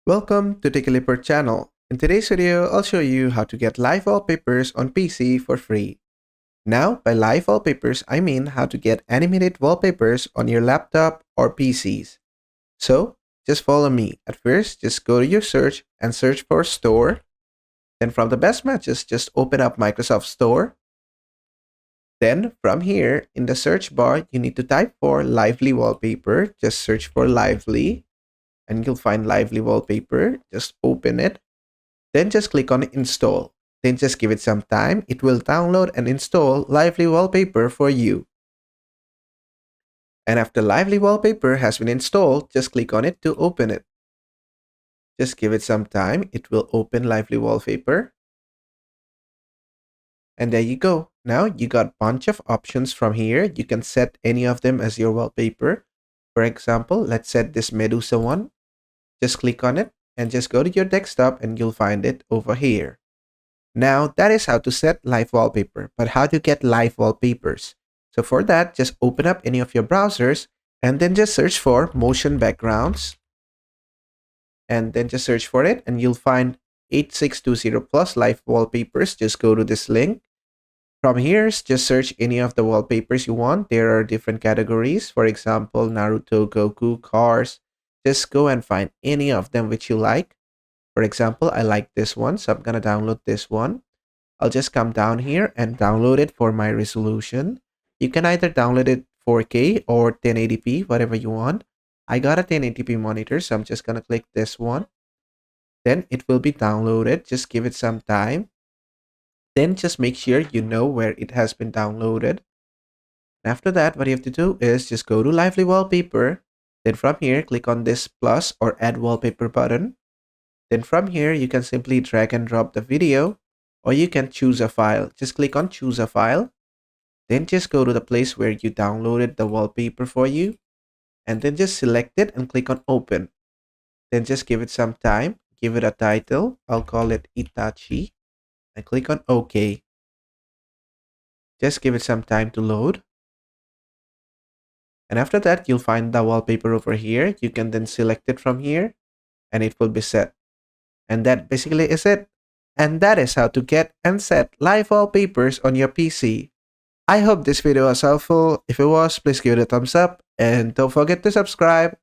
Welcome to the Clipper channel. In today's video, I'll show you how to get live wallpapers on PC for free. Now, by live wallpapers, I mean how to get animated wallpapers on your laptop or PCs. So, just follow me. At first, just go to your search and search for Store. Then from the best matches, just open up Microsoft Store. Then from here, in the search bar, you need to type for Lively Wallpaper. Just search for Lively and you'll find Lively Wallpaper. Just open it. Then just click on Install. Then just give it some time. It will download and install Lively Wallpaper for you. And after Lively Wallpaper has been installed, just click on it to open it. Just give it some time. It will open Lively Wallpaper. And there you go. Now you got a bunch of options from here. You can set any of them as your wallpaper. For example, let's set this Medusa one. Just click on it and just go to your desktop and you'll find it over here. Now that is how to set live wallpaper, but how to get live wallpapers? So for that, just open up any of your browsers and then just search for motion backgrounds. And then just search for it and you'll find 8620 plus live wallpapers. Just go to this link. From here, just search any of the wallpapers you want. There are different categories. For example, Naruto, Goku, cars. Just go and find any of them which you like. For example, I like this one, so I'm gonna download this one. I'll just come down here and download it for my resolution. You can either download it 4K or 1080p, whatever you want. I got a 1080p monitor, so I'm just gonna click this one. Then it will be downloaded. Just give it some time. Then just make sure you know where it has been downloaded. After that, what you have to do is just go to Lively Wallpaper. Then from here, click on this plus or add wallpaper button. Then from here, you can simply drag and drop the video, or you can choose a file. Just click on choose a file. Then just go to the place where you downloaded the wallpaper for you. And then just select it and click on open. Then just give it some time. Give it a title. I'll call it Itachi. And click on OK. Just give it some time to load. And after that, you'll find the wallpaper over here. You can then select it from here and it will be set. And that basically is it. And that is how to get and set live wallpapers on your PC. I hope this video was helpful. If it was, please give it a thumbs up and don't forget to subscribe.